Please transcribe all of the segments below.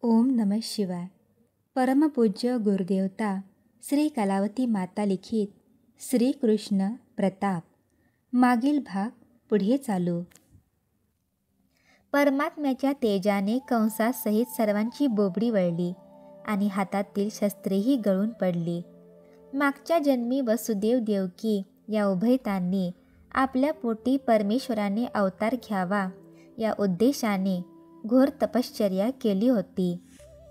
ओम नमः शिवाय. परमपूज्य गुरुदेवता श्री कलावती माता लिखित श्री कृष्ण प्रताप. मागील भाग पुढे चालू. परमात्म्याच्या तेजाने कंसासहित सर्वांची बोबडी वळली आणि हातातील शस्त्रेही गळून पडली. मागच्या जन्मी वसुदेव देवकी या उभयतांनी आपल्या पोटी परमेश्वराने अवतार घ्यावा या उद्देशाने घोर तपश्चर्या केली होती.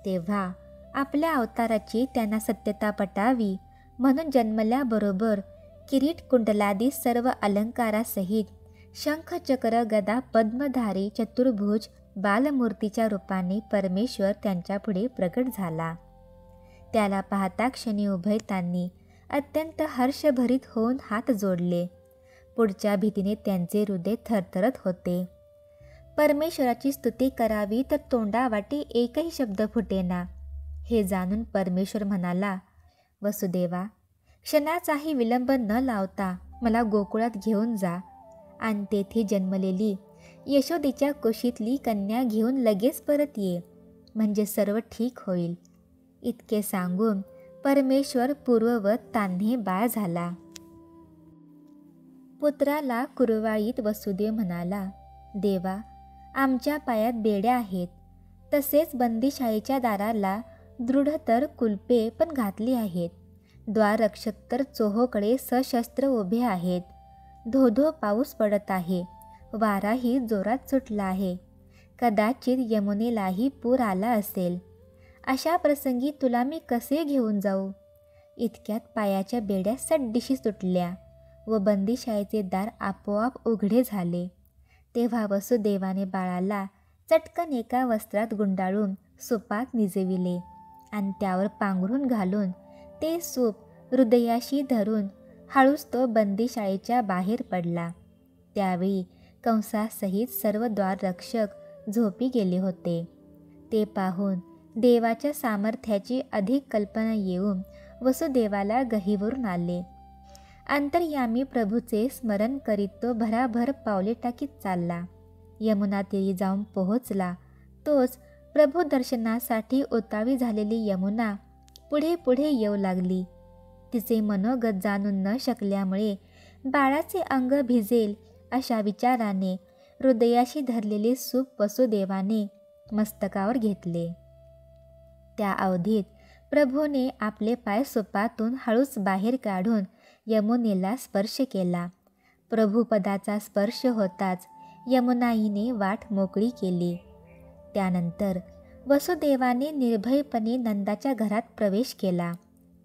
तेव्हा आपल्या अवताराची त्यांना सत्यता पटावी म्हणून जन्मल्याबरोबर किरीट कुंडलादी सर्व अलंकारासहित शंख चक्र गदा पद्मधारी चतुर्भुज बालमूर्तीच्या रूपाने परमेश्वर त्यांच्यापुढे प्रकट झाला. त्याला पाहता क्षणी उभयतांनी अत्यंत हर्षभरीत होऊन हात जोडले. पुढच्या भीतीने त्यांचे हृदय थरथरत होते. परमेश्वराची स्तुती करावी तर तोंडावाटे एकही शब्द फुटेना. हे जाणून परमेश्वर म्हणाला, वसुदेवा, क्षणाचाही विलंब न लावता मला गोकुळात घेऊन जा आणि तेथे जन्मलेली यशोदेच्या कुशीतली कन्या घेऊन लगेच परत ये, म्हणजे सर्व ठीक होईल. इतके सांगून परमेश्वर पूर्ववत तान्हे बाळ झाला. पुत्राला कुरवाळीत वसुदेव म्हणाला, देवा, आमच्या पायात बेड्या आहेत, तसेच बंदीशाळेच्या दाराला दृढतर कुलपे पण घातली आहेत. द्वाररक्षक तर चोहोकडे सशस्त्र उभे आहेत. धोधो पाऊस पडत आहे. वाराही जोरात सुटला आहे. कदाचित यमुनेलाही पूर आला असेल. अशा प्रसंगी तुला मी कसे घेऊन जाऊ? इतक्यात पायाच्या बेड्या सड्डीशी सुटल्या व बंदीशाळेचे दार आपोआप उघडे झाले. तेव्हा वसुदेवाने बाळाला चटकन एका वस्त्रात गुंडाळून सूपात निजविले आणि त्यावर पांघरून घालून ते सूप हृदयाशी धरून हळूच तो बंदीशाळेच्या बाहेर पडला. त्यावेळी कंसासहित सर्व द्वाररक्षक झोपी गेले होते. ते पाहून देवाच्या सामर्थ्याची अधिक कल्पना येऊन वसुदेवाला गहिवरून आले. अंतर्यामी प्रभूचे स्मरण करीत तो भराभर पावले टाकीत चालला. यमुना तीरी जाऊन पोहोचला. तोच प्रभू दर्शनासाठी उतावी झालेली यमुना पुढे पुढे येऊ लागली. तिचे मनोगत जाणून न शकल्यामुळे बाळाचे अंग भिजेल अशा विचाराने हृदयाशी धरलेले सूप वसुदेवाने मस्तकावर घेतले. त्या अवधीत प्रभूने आपले पाय सुपातून हळूच बाहेर काढून यमुनेला स्पर्श केला. प्रभुपदाचा स्पर्श होताच यमुनाईने वाट मोकळी केली. त्यानंतर वसुदेवाने निर्भयपणे नंदाच्या घरात प्रवेश केला.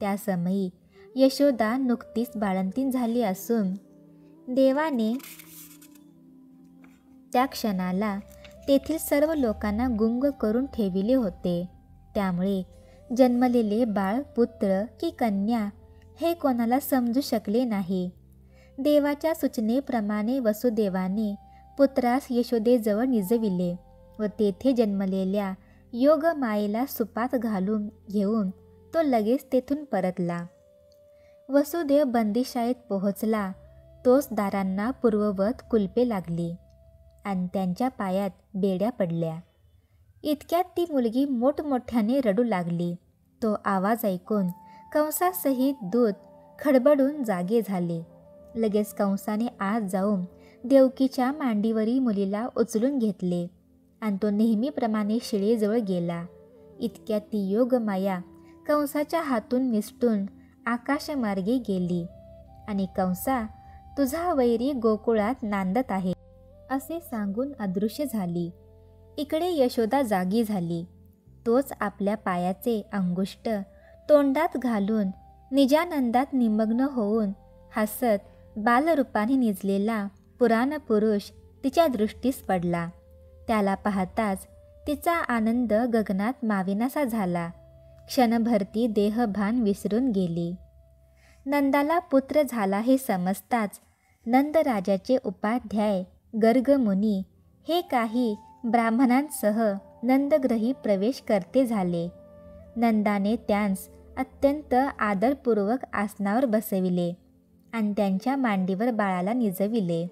त्या समयी यशोदा नुकतीच बाळंतीण झाली असून देवाने त्या क्षणाला तेथील सर्व लोकांना गुंग करून ठेविले होते. त्यामुळे जन्मलेले बाळ पुत्र की कन्या हे कोणाला समजू शकले नाही. देवाच्या सूचनेप्रमाणे वसुदेवाने पुत्रास यशोदेजवळ निजविले व तेथे जन्मलेल्या योगमायेला सुपात घालून घेऊन तो लगेच तेथून परतला. वसुदेव बंदीशाळेत पोहोचला तोच दारांना पूर्ववत कुलपे लागली आणि त्यांच्या पायात बेड्या पडल्या. इतक्यात ती मुलगी मोठमोठ्याने रडू लागली. तो आवाज ऐकून कंसासहित दूत खडबडून जागे झाले. लगेच कंसाने आत जाऊन देवकीच्या मांडीवरील मुलीला उचलून घेतले आणि तो नेहमीप्रमाणे शिळेजवळ गेला. इतक्यात ती योगमाया कंसाच्या हातून निसटून आकाशमार्गे गेली आणि कंसा, तुझा वैरी गोकुळात नांदत आहे असे सांगून अदृश्य झाली. इकडे यशोदा जागी झाली. तोच आपल्या पायाचे अंगुष्ट तोंडात घालून निजानंदात निमग्न होऊन हसत बालरूपाने निजलेला पुराणपुरुष तिच्या दृष्टीस पडला. त्याला पाहताच तिचा आनंद गगनात मावेनासा झाला. क्षणभर ती देहभान विसरून गेली. नंदाला पुत्र झाला हे समजताच नंदराजाचे उपाध्याय गर्गमुनी हे काही ब्राह्मणांसह नंदग्रही प्रवेश करते झाले. नंदाने त्यांस अत्यंत आदरपूर्वक आसनावर बसविले आणि त्यांच्या मांडीवर बाळाला निजविले.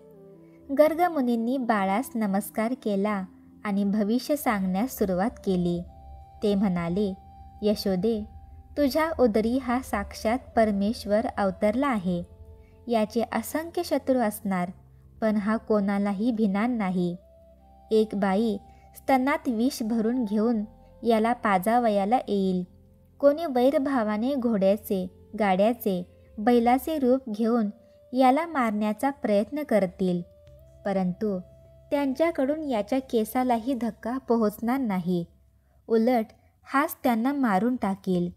गर्गमुनींनी बाळास नमस्कार केला आणि भविष्य सांगण्यास सुरुवात केली. ते म्हणाले, यशोदे, तुझ्या उदरी हा साक्षात परमेश्वर अवतरला आहे. याचे असंख्य शत्रू असणार, पण हा कोणालाही भिणार नाही. एक बाई स्तनात विष भरून घेऊन याला पाजावयाला येईल. कोणी वैरभावाने घोड्याचे, गाड्याचे, बैलाचे रूप घेऊन याला मारण्याचा प्रयत्न करतील, परंतु त्यांच्याकडून याच्या केसालाही धक्का पोहोचणार नाही. उलट हाच त्यांना मारून टाकील.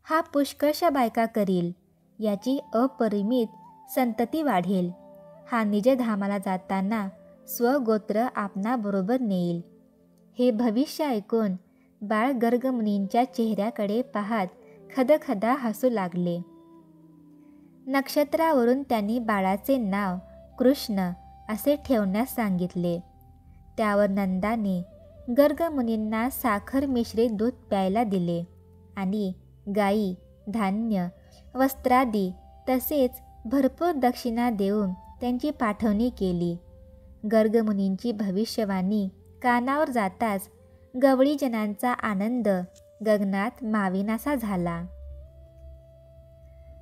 हा पुष्कळशा बायका करील. याची अपरिमित संतती वाढेल. हा निजधामाला जाताना स्वगोत्र आपणाबरोबर नेईल. हे भविष्य ऐकून बाळ गर्गमुनींच्या चेहऱ्याकडे पाहत खदखदा हसू लागले. नक्षत्रावरून त्यांनी बाळाचे नाव कृष्ण असे ठेवण्यास सांगितले. त्यावर नंदाने गर्गमुनींना साखर मिश्रित दूध प्यायला दिले आणि गाई, धान्य, वस्त्रादी तसेच भरपूर दक्षिणा देऊन त्यांची पाठवणी केली. गर्गमुनींची भविष्यवाणी कानावर जाताच गवळीजनांचा आनंद गगनात माविनासा झाला.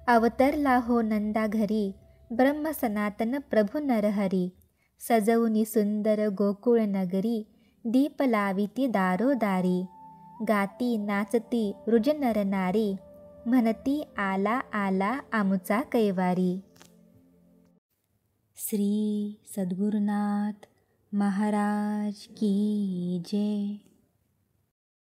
अवतरला हो नंदा घरी, ब्रह्म सनातन प्रभू नरहरी. सजवुनी सुंदर गोकुळ नगरी, दीप लाविती दारोदारी. गाती नाचती रुज नरनारी, म्हणती आला आला आमुचा कैवारी. श्री सद्गुरुनाथ महाराज की जय.